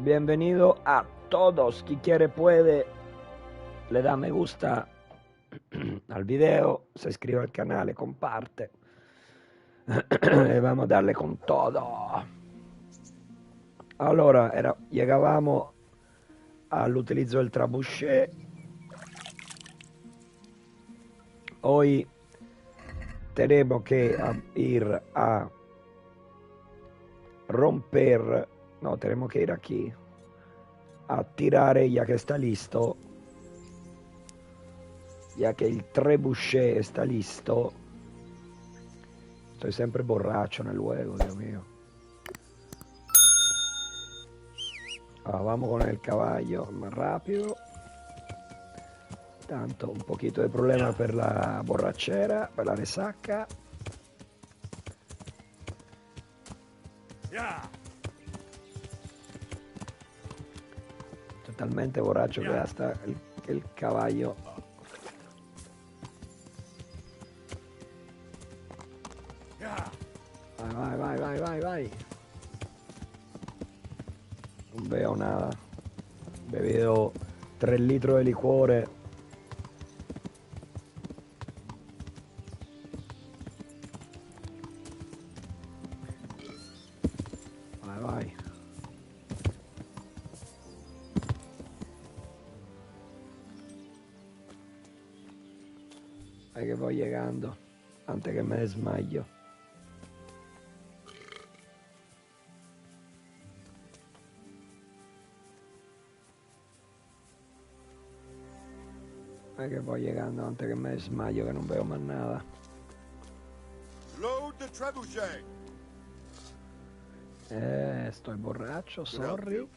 Bienvenido a todos. Quien quiere puede, le da me gusta al video, se iscrive al canal, comparte. Y vamos a darle con todo. Allora, llegábamos al utilizzo del trabuche. Hoy tenemos que ir a romper, no, tenemos que ir aquí a tirar ya que está listo, ya que el trebuchet está listo. Estoy siempre borracho en el juego, Dios mío. Vamos con el caballo más rápido. Tanto un poquito de problema per la borrachera, per la resaca. Totalmente borracho que hasta el caballo. Vai. Non veo nada. He bebido 3 litros de liquore. Vai. Ahí que voy llegando, antes que me desmayo. Ahí que voy llegando, antes que me desmayo, que no veo más nada. Load the trebuchet. Estoy borracho, sorry.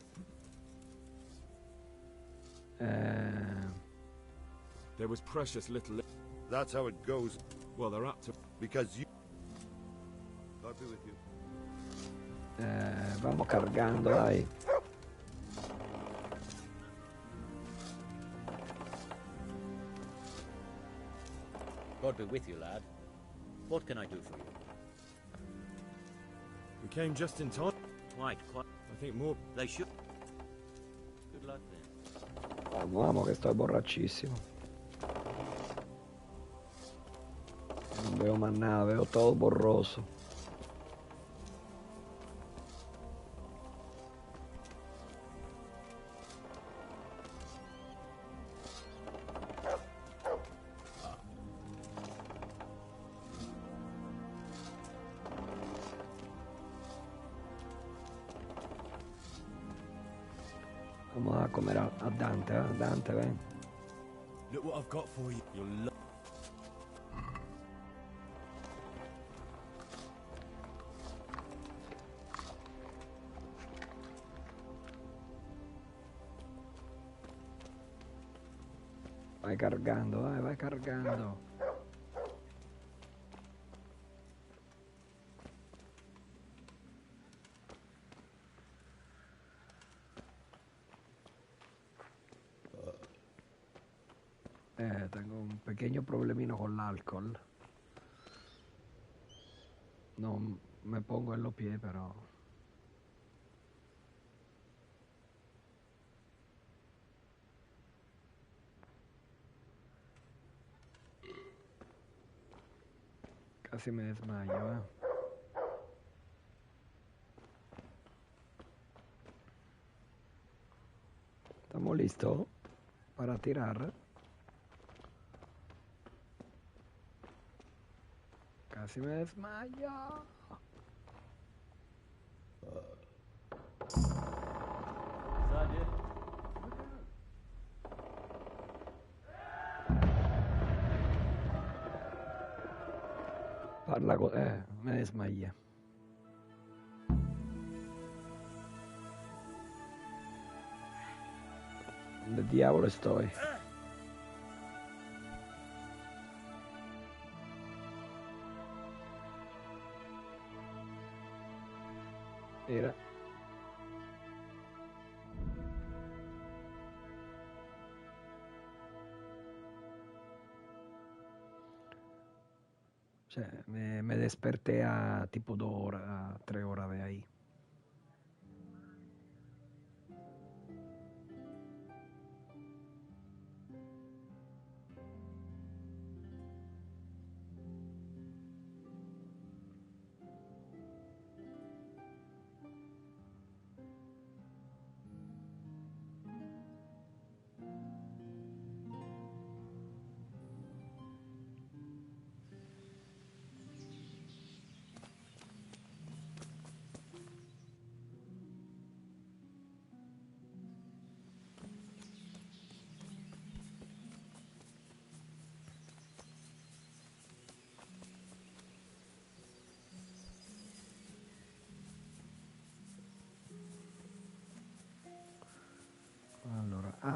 There was precious little. That's how it goes. Well, they're up to. Because you. God be with you. Vamos cargando, dai. God be with you, lad. What can I do for you? We came just in time. Quite. I think more. They should. Good luck then. Vamos, que estoy borrachísimo. No veo más nada, veo todo borroso. Vamos a comer a Dante, Dante, ven. Look what I've got for you. You'll love. Vai cargando, vai cargando. Tengo un pequeño problemino con l'alcol. No me pongo en los pies, pero... Casi me desmayo, Estamos listos para tirar. Casi me desmayo. Parla con... me desmayé. ¿Dónde diavolo estoy? Mira. Cioè, me desperté a tipo 2 horas, 3 horas de ahí.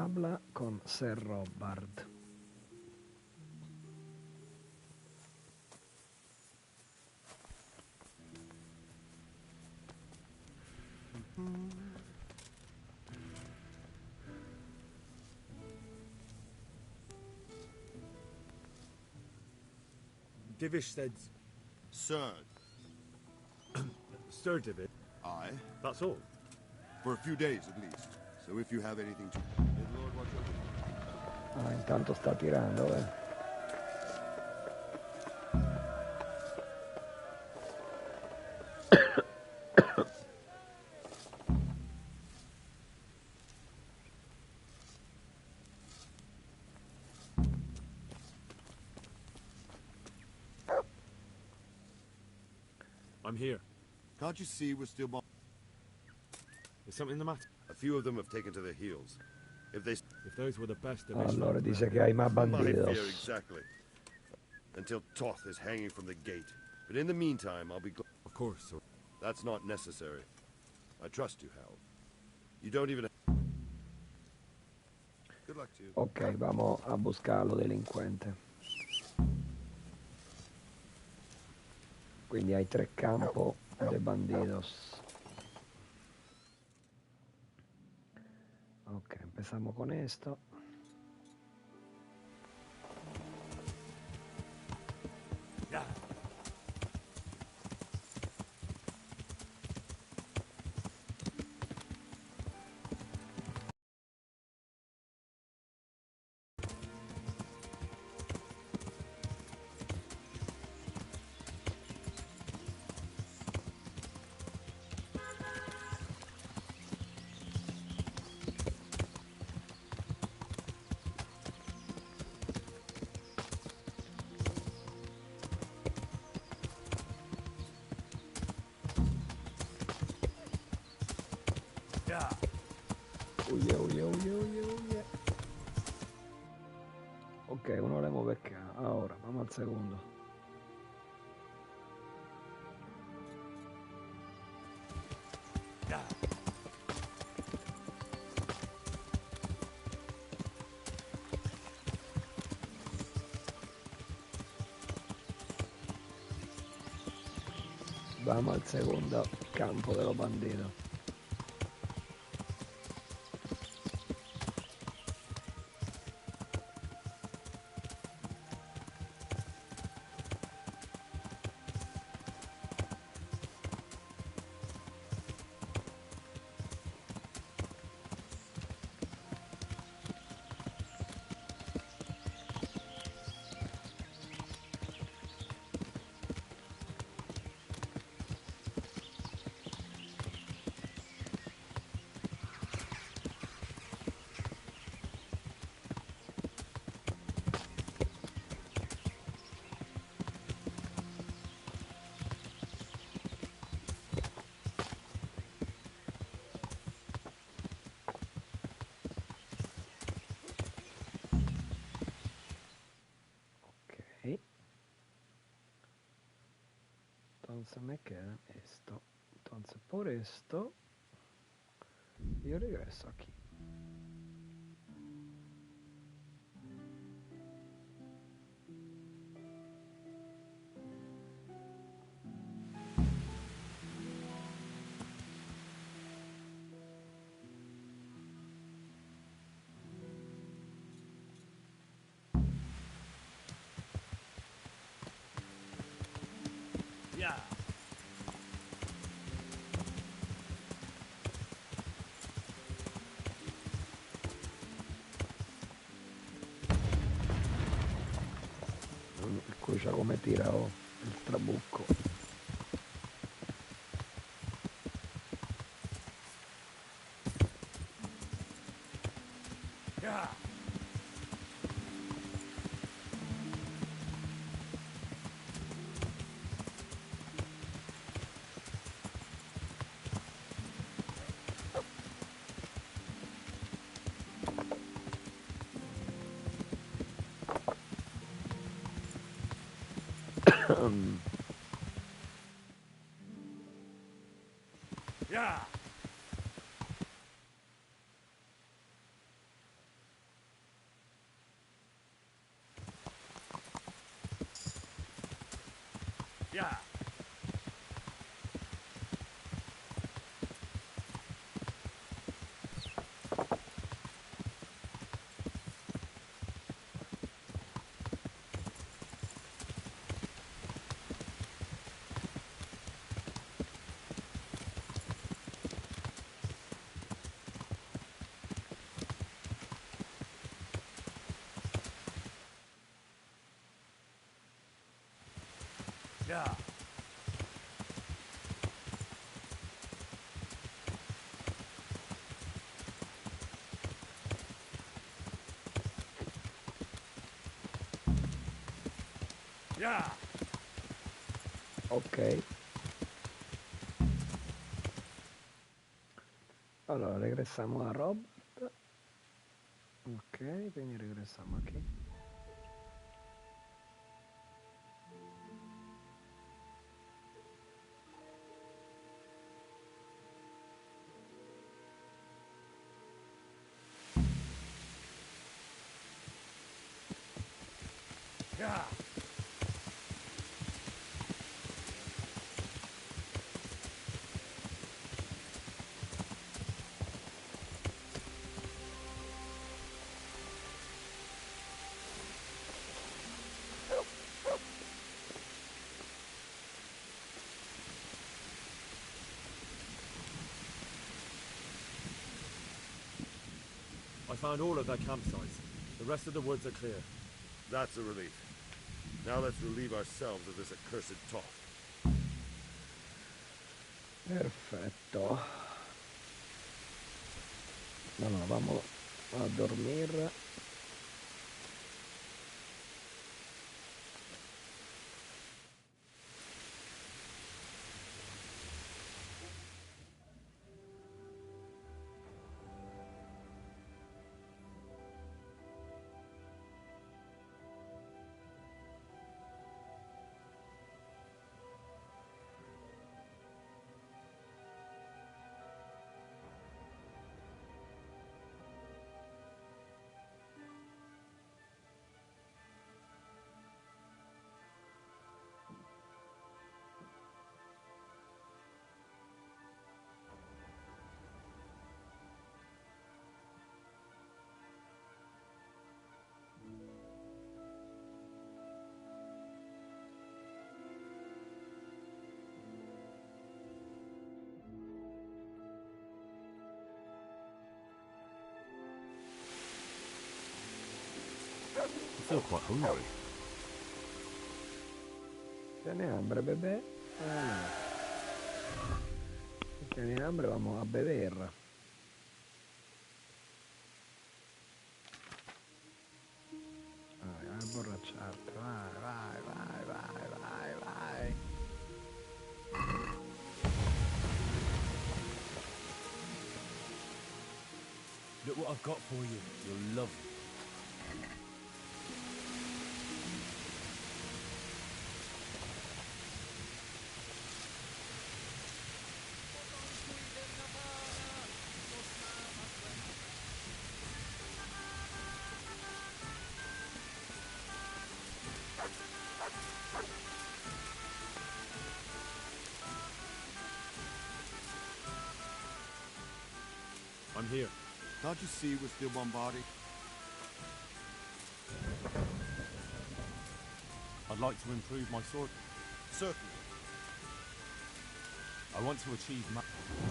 habla con Sir Robert. Divish said, Sir, Sir Divish. I, That's all. for a few days at least. So if you have anything to... May the Lord watch over you. Ah, intanto sta tirando, I'm here. Can't you see we're still... Is something the matter? A few of them have taken to their heels. If they... If those were the best Divish Allora folk dice che hai ma My fear, bandidos. exactly. Until Toth is hanging from the gate. But in the meantime, I'll be glad... Of course, sir. That's not necessary. I trust you, Hal. You don't even... Good luck to you. Ok, vamos a buscarlo delinquente. Quindi hay 3 campos de bandidos. Ok, empezamos con esto. Uye, uye, uye, uye, uye. Ok, uno lo hemos becado. Ahora, vamos al segundo. Vamos al segundo campo de los bandidos. Ok. Entonces me queda esto. Entonces por esto yo regreso aquí. Escucha come tira il trabucco. Yeah. Yeah. Yeah. Ok. Allora, regressiamo a Robert. Ok, quindi regressiamo aquí. Yeah. I found all of their campsites. The rest of the woods are clear. That's a relief. Now let's relieve ourselves of this accursed talk. Perfetto. Allora, vamos a dormir. I feel quite hungry. ¿Tiene hambre, bebé? No. Si tiene hambre, vamos a beber. Vai, a borracciarte. Vai, vai, vai, vai, vai, vai. Look what I've got for you. You'll love it. I'm here. Can't you see we're still bombarded? I'd like to improve my sword. Certainly. I want to achieve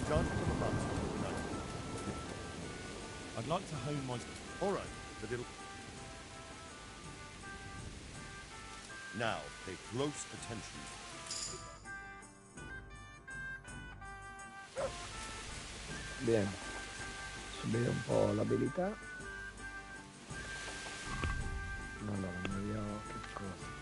Done from the mountain to the night. I'd like to hone my... All right, but it'll... Now, pay close attention. Bien. Subire un po' l'abilità. Allora, vediamo che cosa.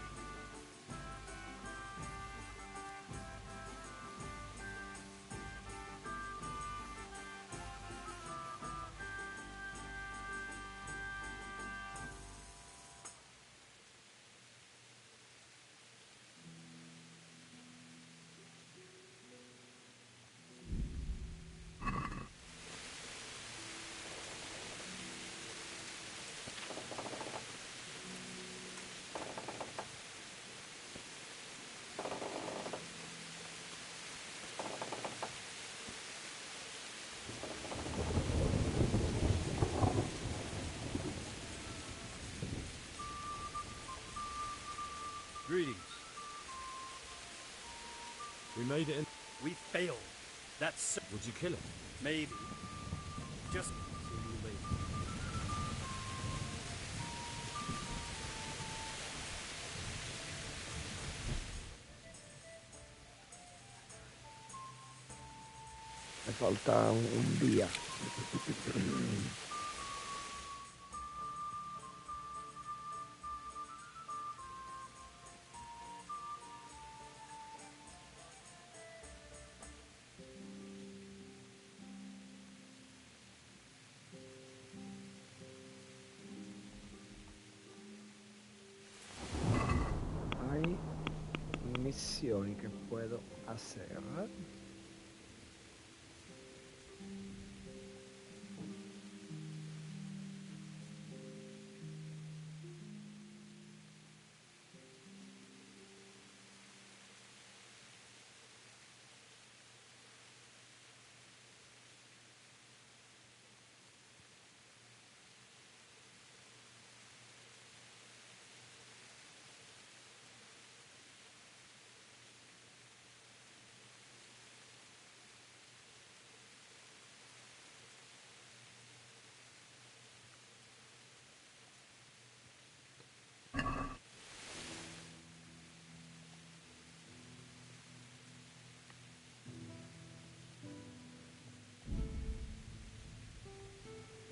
Greetings. We made it in. We failed. That's Would you kill him? maybe. Just So you made it. Me falta un día. Hay missioni che puedo hacer.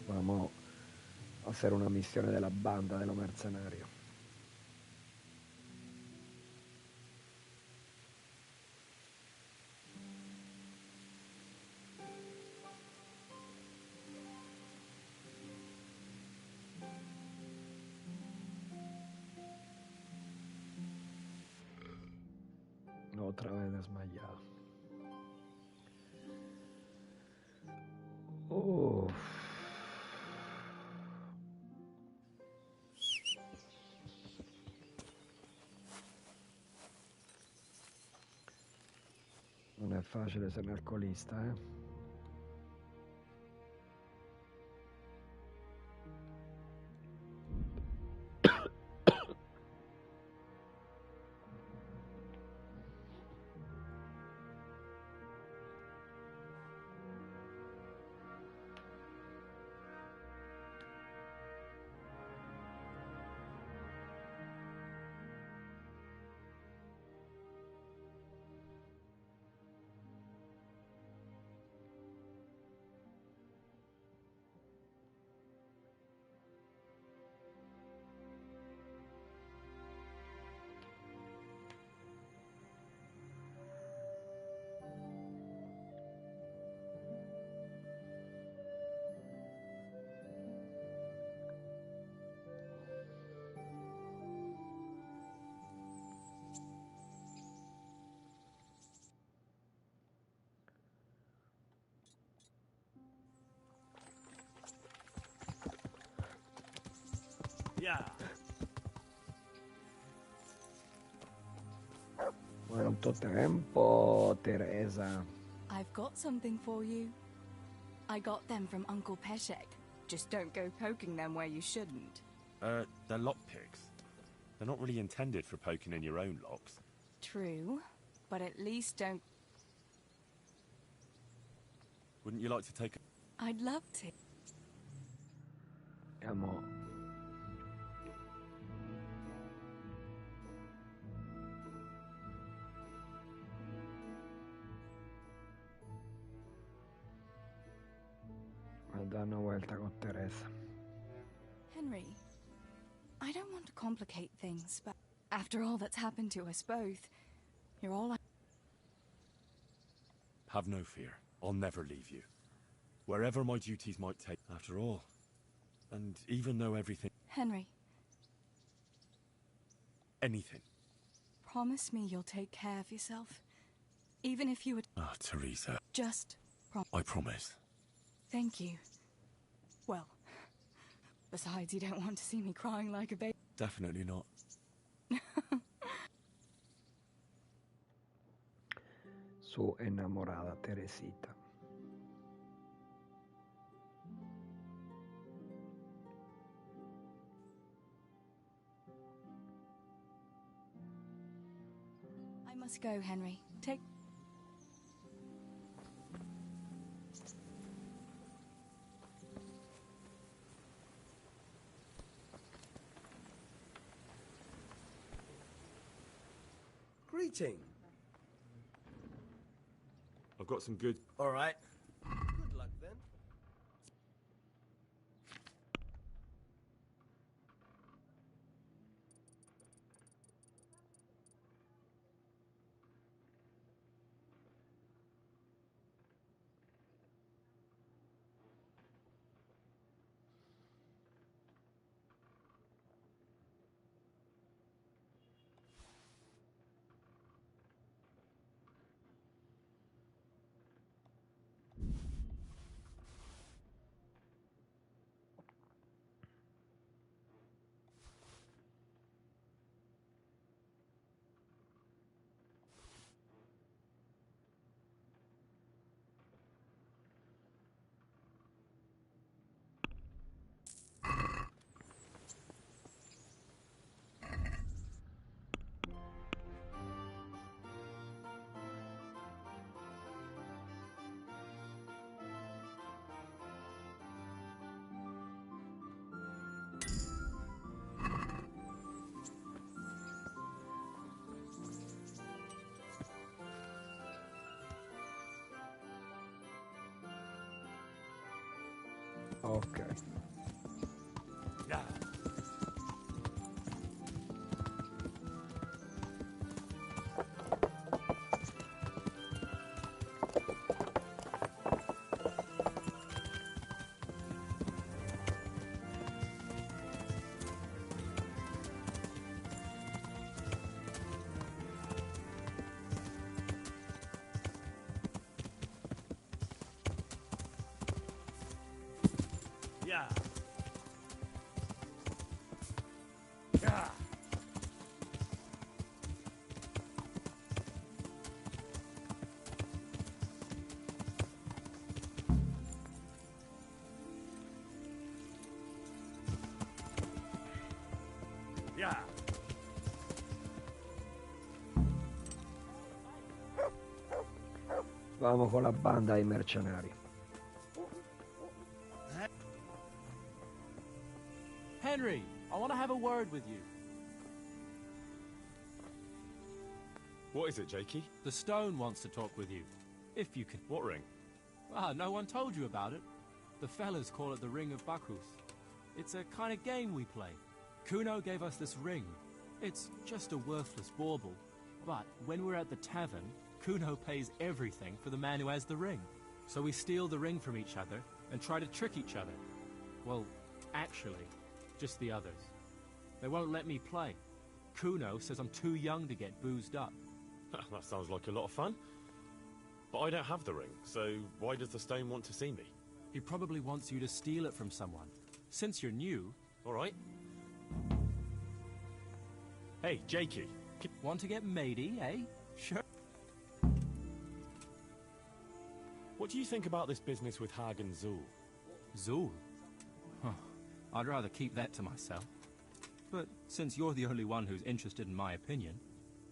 Vamos a hacer una missione della banda dello mercenario. Otra vez desmayado. Uf. Non è facile essere alcolista, eh? yeah. Quanto tempo, Teresa. I've got something for you. I got them from Uncle Peshek. Just don't go poking them where you shouldn't. They're lockpicks. They're not really intended for poking in your own locks. True, but at least don't... Wouldn't you like to take a... I'd love to. Andiamo. A dar una vuelta con Teresa. Henry, I don't want to complicate things, but after all that's happened to us both, you're all I... Have no fear. I'll never leave you. Wherever my duties might take, after all. And even though everything... Henry, Anything. promise me you'll take care of yourself. Even if you would... Ah, Teresa. Just I promise. Thank you. Well, besides, you don't want to see me crying like a baby. Definitely not. Su enamorada Teresita. I must go, Henry. Take... Greeting. I've got some good... All right. Good luck then. Ok. Yeah. Yeah. Yeah. Yeah. Vamos con la banda dei mercenari. Henry, I want to have a word with you. What is it, Jakey? The Stone wants to talk with you. If you can... What ring? Ah, no one told you about it. The fellas call it the Ring of Bacchus. It's a kind of game we play. Kuno gave us this ring. It's just a worthless bauble. But when we're at the tavern, Kuno pays everything for the man who has the ring. So we steal the ring from each other and try to trick each other. Well, actually, just the others. They won't let me play. Kuno says I'm too young to get boozed up. That sounds like a lot of fun. But I don't have the ring, so why does the Stone want to see me? He probably wants you to steal it from someone. Since you're new... All right. Hey, Jakey. Want to get matey, eh? Sure. What do you think about this business with Hag and Zool? Zool? Huh. I'd rather keep that to myself. But since you're the only one who's interested in my opinion,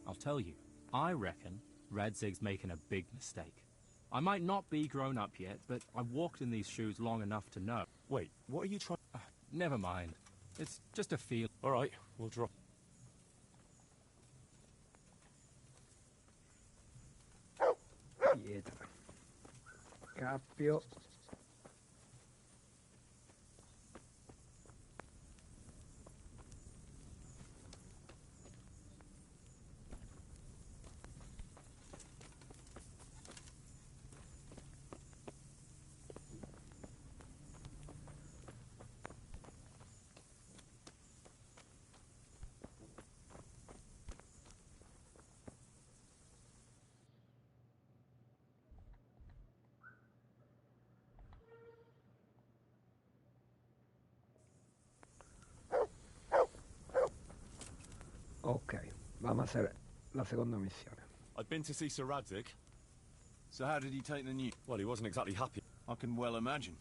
I'll tell you. I reckon Radzig's making a big mistake. I might not be grown up yet, but I've walked in these shoes long enough to know. Wait, what are you trying... Never mind. It's just a feel. All right, we'll drop... Pietra. Cappio. Ok, vamos a hacer la segunda misione. I've been to see Sir Radzig. So how did he take the news? Well, he wasn't exactly happy. I can well imagine.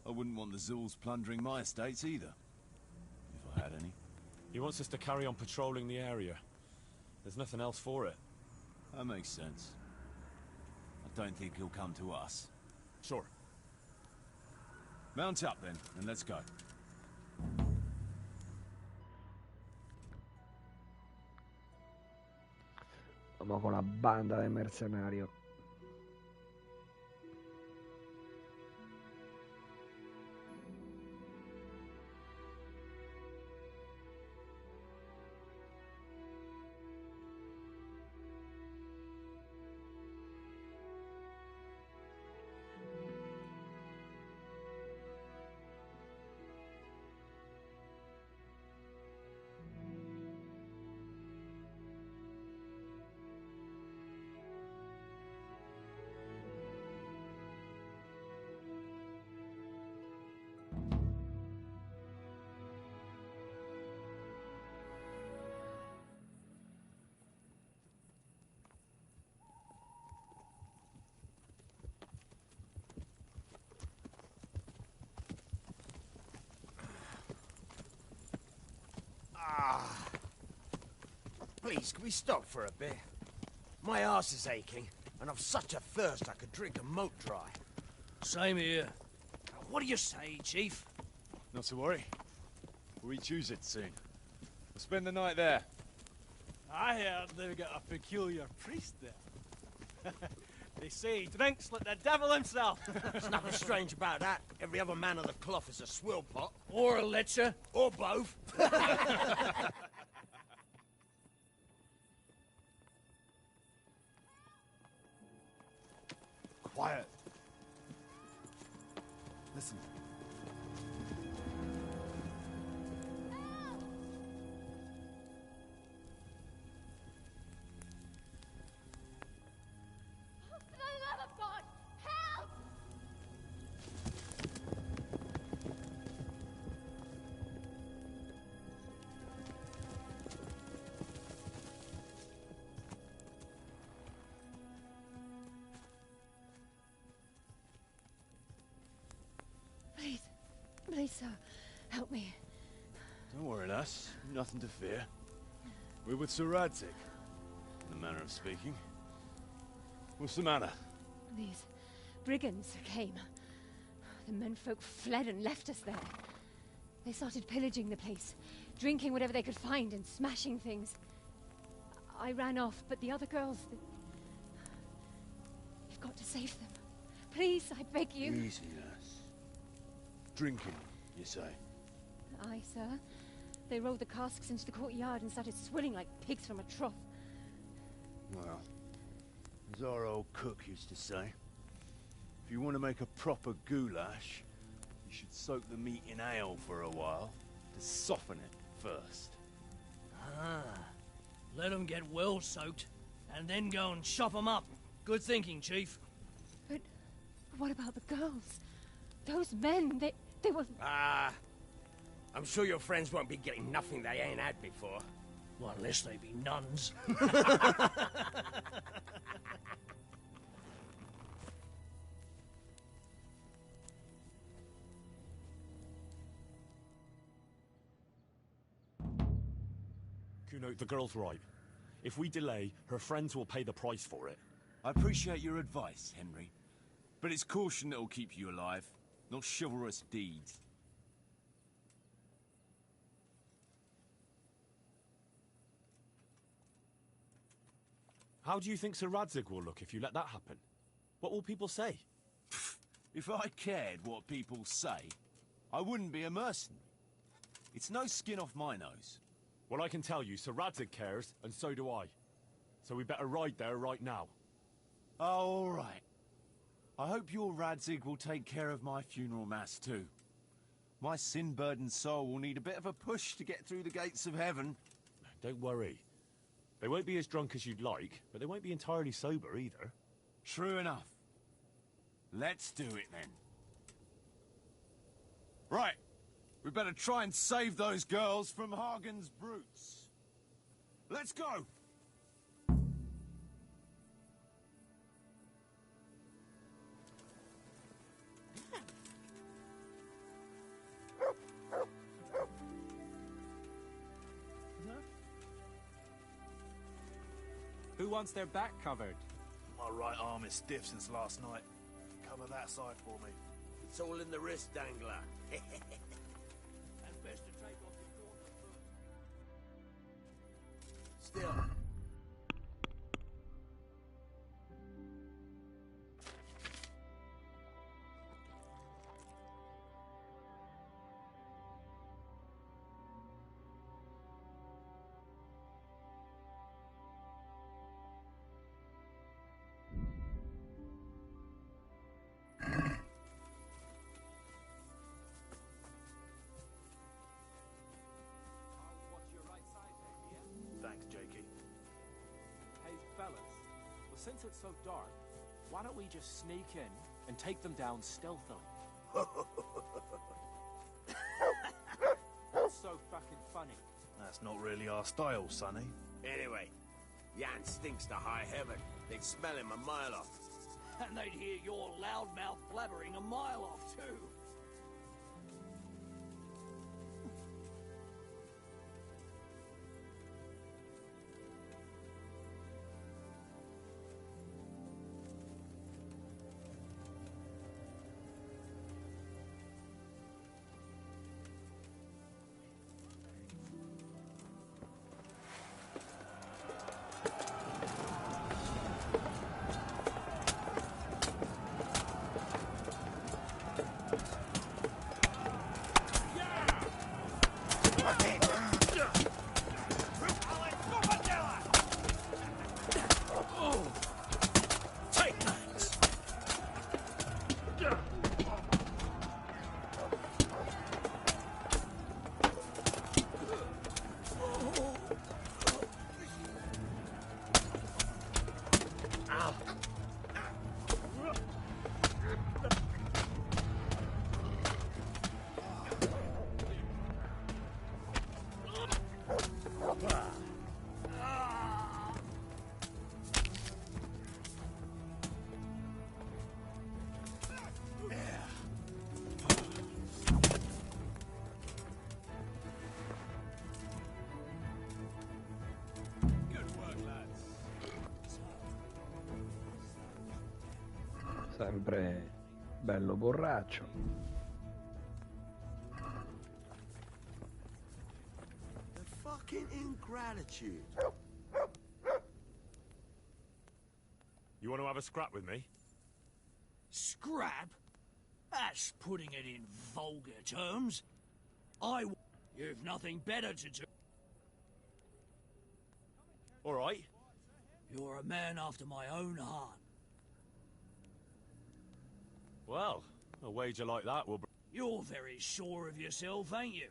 I wouldn't want the Zools plundering my estates either. If I had any. He wants us to carry on patrolling the area. There's nothing else for it. That makes sense. I don't think he'll come to us. Sure. Mount up then, and let's go. Vamos con la banda de mercenarios. Please, can we stop for a bit? My arse is aching, and I've such a thirst I could drink a moat dry. Same here. What do you say, Chief? Not to worry. We'll choose it soon. We'll spend the night there. I heard they've got a peculiar priest there. They say he drinks like the devil himself. There's nothing strange about that. Every other man of the cloth is a swill pot. Or a lecher. Or both. Quiet. Listen. For the love of God, help! Please, sir, help me. Don't worry, lass. Nothing to fear. We're with Sir Radzig, in the manner of speaking. What's the matter? These brigands came. The menfolk fled and left us there. They started pillaging the place, drinking whatever they could find and smashing things. I ran off, but the other girls... You've got to save them. Please, I beg you. Easy, lass. Drinking, you say? Aye, sir. They rolled the casks into the courtyard and started swilling like pigs from a trough. Well, as our old cook used to say, if you want to make a proper goulash, you should soak the meat in ale for a while to soften it first. Ah, let them get well soaked, and then go and chop them up. Good thinking, Chief. But what about the girls? Those men, they were... I'm sure your friends won't be getting nothing they ain't had before. Well, unless they be nuns. Kuno, the girl's right. If we delay, her friends will pay the price for it. I appreciate your advice, Henry. But it's caution that'll keep you alive, not chivalrous deeds. How do you think Sir Radzig will look if you let that happen? What will people say? If I cared what people say, I wouldn't be a mercenary. It's no skin off my nose. Well, I can tell you, Sir Radzig cares, and so do I. So we better ride there right now. Oh, all right. I hope your Radzig will take care of my funeral mass too. My sin-burdened soul will need a bit of a push to get through the gates of heaven. Don't worry. They won't be as drunk as you'd like, but they won't be entirely sober either. True enough. Let's do it then. Right. We better try and save those girls from Hagen's brutes. Let's go! Who wants their back covered? My right arm is stiff since last night. Cover that side for me. It's all in the wrist dangler. And best to take off your Still. Thanks, Jakey. Hey, fellas. Well, since it's so dark, why don't we just sneak in and take them down stealthily? What's so fucking funny? That's not really our style, Sonny. Anyway, Jan stinks to high heaven. They'd smell him a mile off. And they'd hear your loudmouth blabbering a mile off, too. Sempre bello borraccio. The fucking ingratitude. You want to have a scrap with me? Scrap? That's putting it in vulgar terms. You've nothing better to do. All right. You're a man after my own heart. Well, a wager like that will... You're very sure of yourself, ain't you?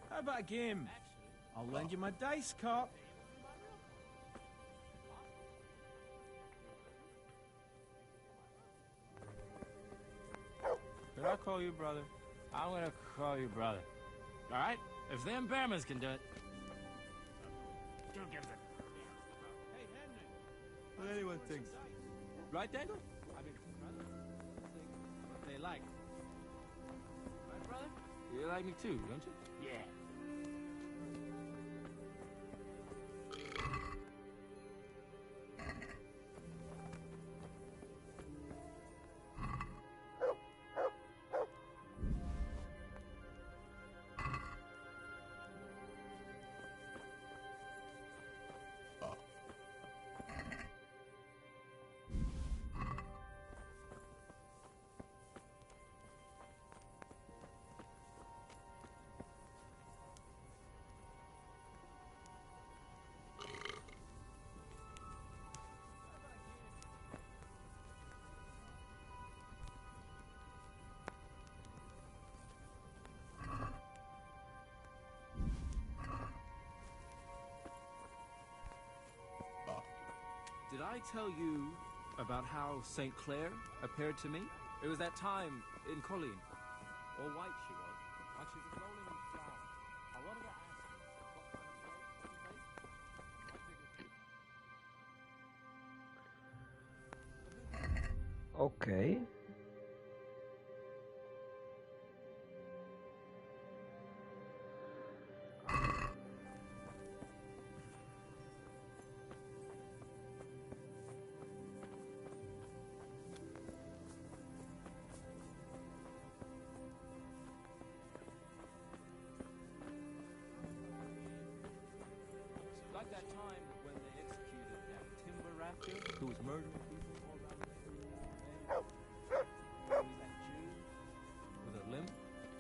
How about a game? I'll lend you my dice cup. Could I call you brother? I'm gonna call you brother. All right? If them Bearmans can do it. Hey, Henry. What anyone thinks. Right, Dangle? I mean, brother? What they like. Right, brother? You like me too, don't you? Yeah. Did I tell you about how St. Clair appeared to me? It was that time in Colleen. All white she was, like she was rolling in flour. I wanted to ask you, Ok. like that time when they executed that timber rafter who was murdering people all around the that Jew with a limp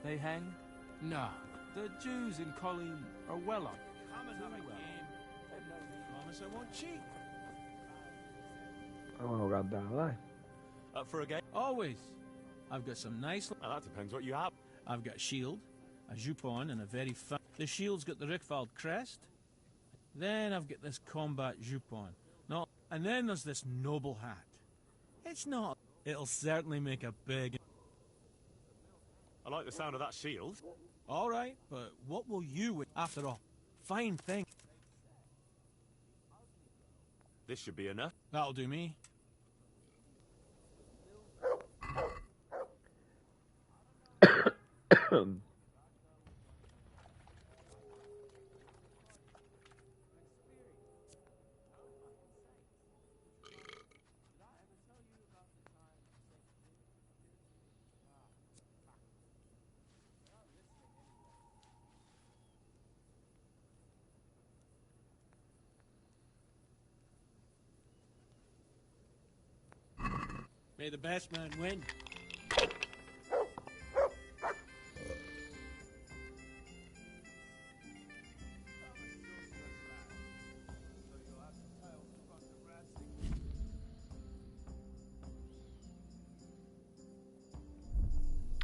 they hanged? No, the Jews in Colleen are well up. Come and have a game. Promise I won't cheat. Oh, guardare, dai. Up for a game? Always. I've got some nice... Well, that depends what you have. I've got a shield, a jupon, and a very fun... The shield's got the Rickfald crest. Then I've got this combat jupon. No, and then there's this noble hat. It's not... It'll certainly make a big... I like the sound of that shield. All right, but what will you... After all, fine thing. This should be enough. That'll do me. May the best man win.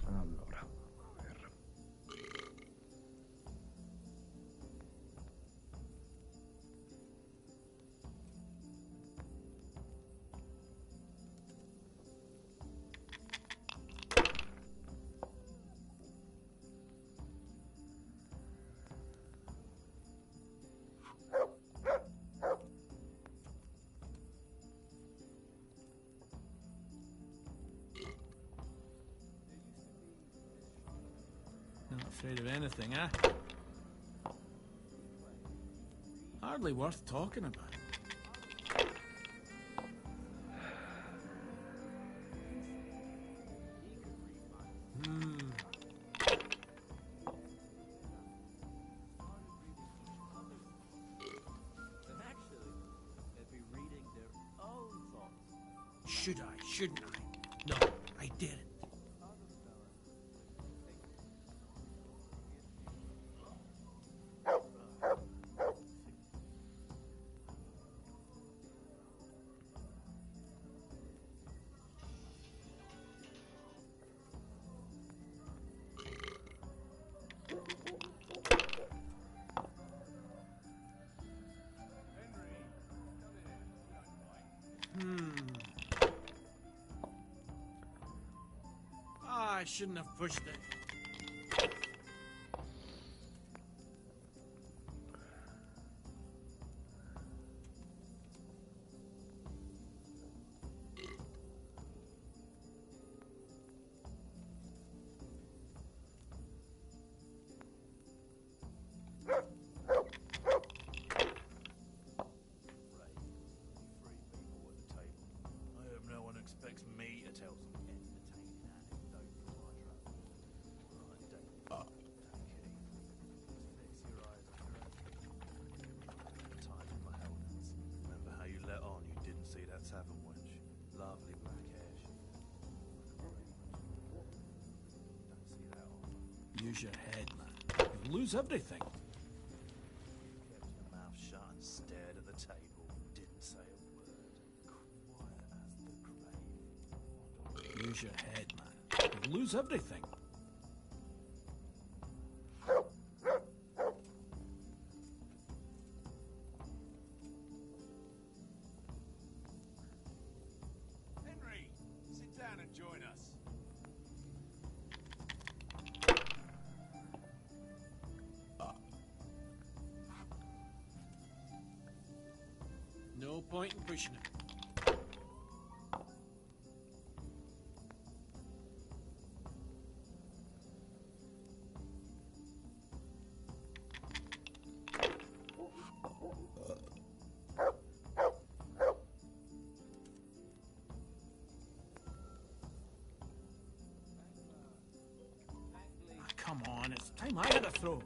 Allora, a ver. Not afraid of anything, eh? Hardly worth talking about. Should I? Shouldn't I? No, I didn't. I shouldn't have pushed it. I hope no one expects me to tell some entertaining anecdote for my trouble. Right, fix your eyes on your own. Tied in my helmets. Remember how you let on you didn't see that tavern wench? Lovely black hair. Don't see that often. Use your head, man. You'll lose everything. Kept your mouth shut and stared at the table. Didn't say a word. Quiet as the grave. Use your head, man. You'll lose everything. pushing it. Come on, it's time I had a throw.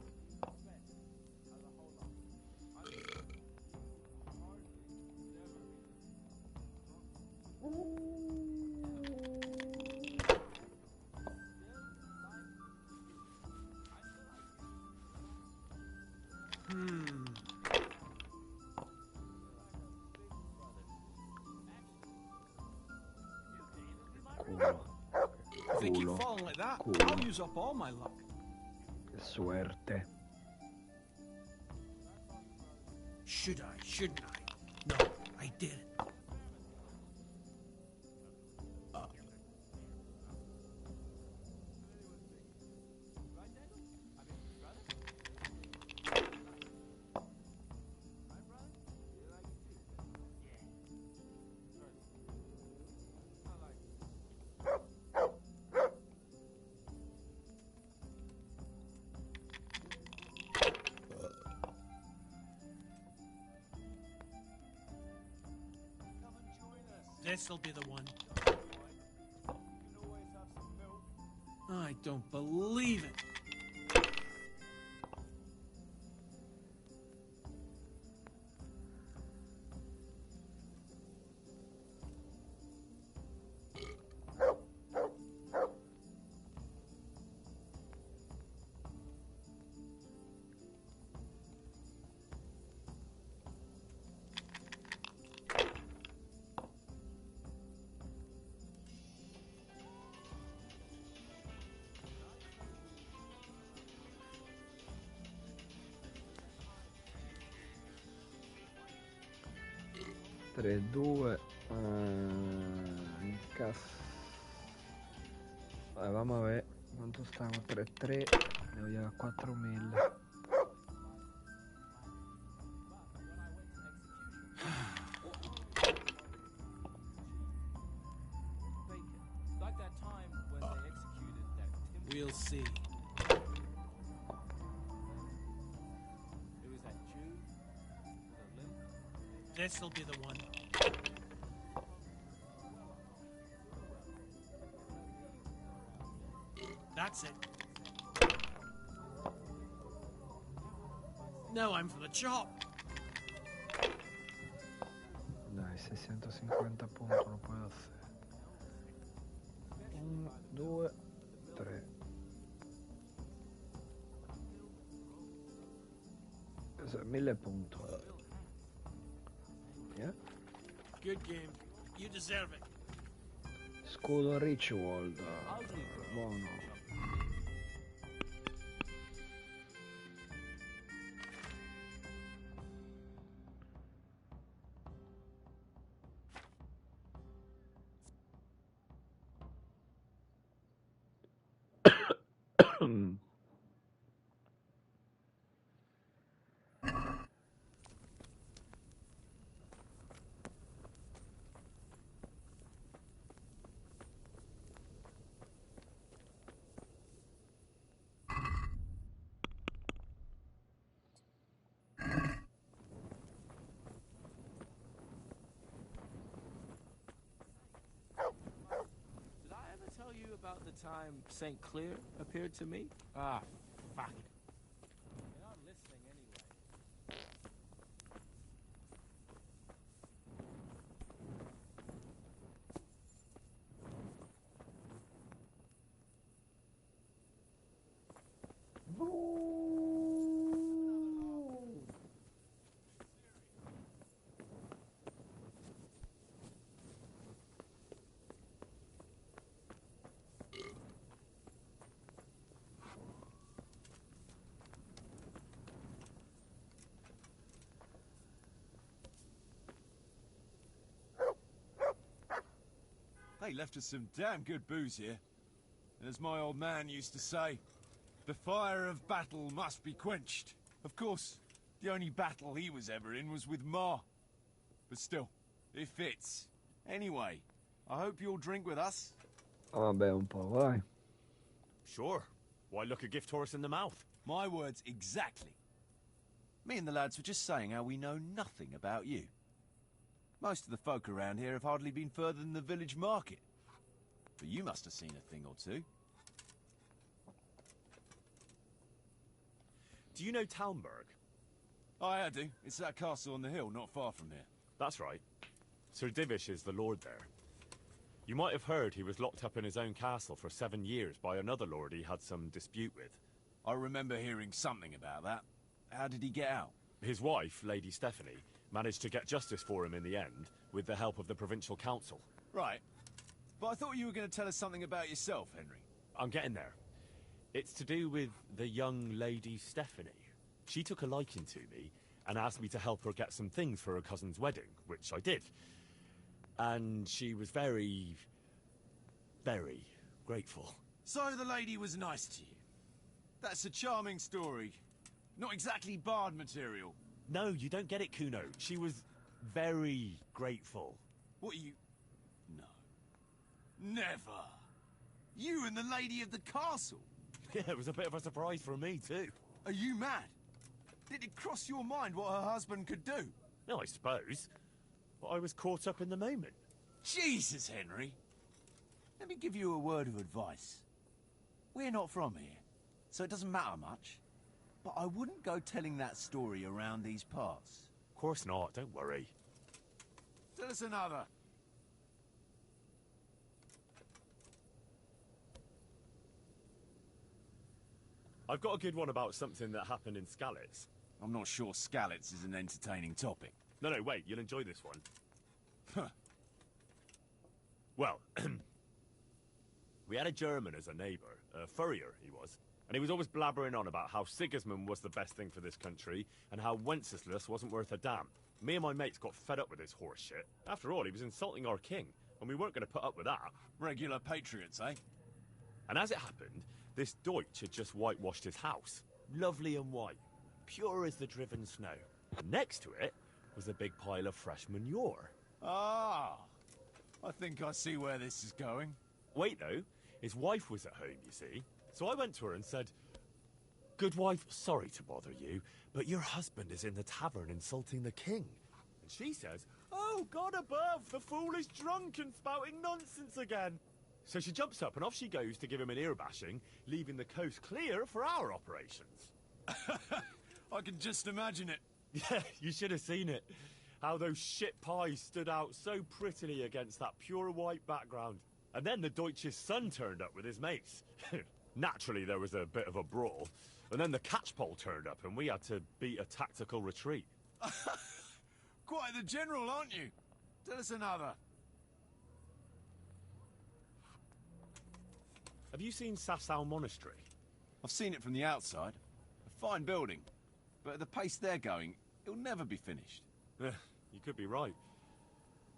If they keep falling like that, I'll use up all my luck. Che suerte. Should I? Shouldn't I? No, I did it. This'll be the one. I don't believe it. Tre, due, vamos a ver cuánto estamos. 3-3, le voy a dar 4.000. We'll see. This'll be the one. That's it. Now I'm for the chop. Dai, 650 punti lo puoi hacer. 1, 2, 3. Eso es 1000 puntos. Yeah. Good game. You deserve it. Scudo ritual. Buono. About the time St. Clair appeared to me? Ah, fuck it. You're not listening anyway. They left us some damn good booze here. And as my old man used to say, the fire of battle must be quenched. Of course, the only battle he was ever in was with Ma. But still, It fits. Anyway, I hope you'll drink with us. Vabbè, un po', vai. Sure. Why look a gift horse in the mouth? My words exactly. Me and the lads were just saying how we know nothing about you. Most of the folk around here have hardly been further than the village market. But you must have seen a thing or two. Do you know Talmberg? Aye, I do. It's that castle on the hill, not far from here. That's right. Sir Divish is the lord there. You might have heard he was locked up in his own castle for 7 years by another lord he had some dispute with. I remember hearing something about that. How did he get out? His wife, Lady Stephanie, managed to get justice for him in the end, with the help of the provincial council. Right. But I thought you were going to tell us something about yourself, Henry. I'm getting there. It's to do with the young Lady Stephanie. She took a liking to me and asked me to help her get some things for her cousin's wedding, which I did. And she was very, very grateful. So the lady was nice to you. That's a charming story. Not exactly bard material. No, you don't get it, Kuno. She was very grateful. What you... No. Never. You and the lady of the castle. Yeah, it was a bit of a surprise for me, too. Are you mad? Did it cross your mind what her husband could do? No, I suppose. But I was caught up in the moment. Jesus, Henry. Let me give you a word of advice. We're not from here, so it doesn't matter much. But I wouldn't go telling that story around these parts. Of course not, don't worry. Tell us another. I've got a good one about something that happened in Skalitz. I'm not sure Skalitz is an entertaining topic. No, wait, you'll enjoy this one. Huh. Well, we had a German as a neighbour, a furrier he was. And he was always blabbering on about how Sigismund was the best thing for this country, and how Wenceslas wasn't worth a damn. Me and my mates got fed up with his horse shit. After all, he was insulting our king, and we weren't going to put up with that. Regular patriots, eh? And as it happened, this Deutsch had just whitewashed his house. Lovely and white, pure as the driven snow. And next to it was a big pile of fresh manure. Ah, I think I see where this is going. Wait, though, his wife was at home, you see. So I went to her and said, "Good wife, sorry to bother you, but your husband is in the tavern insulting the king." And she says, "Oh, God above, the fool is drunk and spouting nonsense again." So she jumps up and off she goes to give him an ear bashing, leaving the coast clear for our operations. I can just imagine it. Yeah, you should have seen it. How those shit pies stood out so prettily against that pure white background. And then the Deutsch's son turned up with his mates. Naturally, there was a bit of a brawl. And then the catchpole turned up and we had to beat a tactical retreat. Quite the general, aren't you? Tell us another. Have you seen Sasau Monastery? I've seen it from the outside. A fine building. But at the pace they're going, it'll never be finished. You could be right.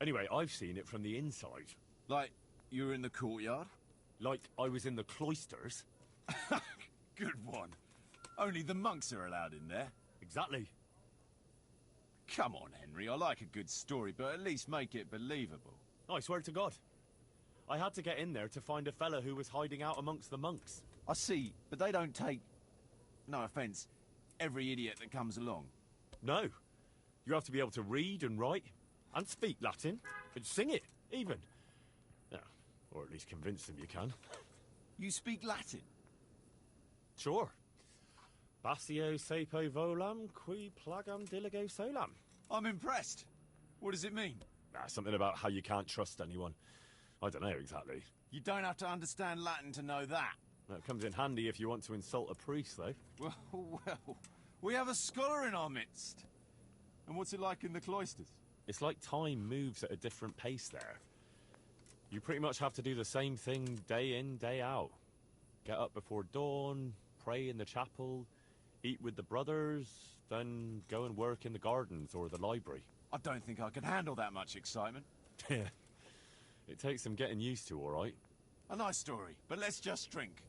Anyway, I've seen it from the inside. Like, you were in the courtyard? Like I was in the cloisters. Good one. Only the monks are allowed in there. Exactly. Come on, Henry. I like a good story, but at least make it believable. I swear to God. I had to get in there to find a fella who was hiding out amongst the monks. I see, but they don't take, no offence, every idiot that comes along. No. You have to be able to read and write, and speak Latin, and sing it, even. Yeah, or at least convince them you can. You speak Latin? Sure. Basio sepo volam, qui plagam diligo solam. I'm impressed. What does it mean? Something about how you can't trust anyone. I don't know exactly. You don't have to understand Latin to know that. That comes in handy if you want to insult a priest, though. Well, we have a scholar in our midst. And what's it like in the cloisters? It's like time moves at a different pace there. You pretty much have to do the same thing day in, day out. Get up before dawn, pray in the chapel, eat with the brothers, then go and work in the gardens or the library. I don't think I could handle that much excitement. Yeah. It takes some getting used to, all right. A nice story, but let's just drink.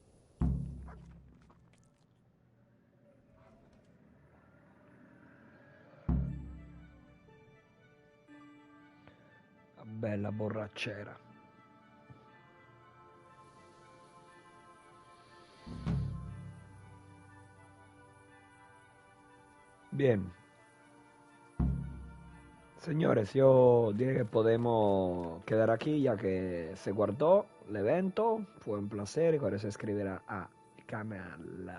bella borrachera. Bien. Señores, yo diré que podemos quedar aquí ya que se guardó el evento. Fue un placer y ahora se escribirá a canal.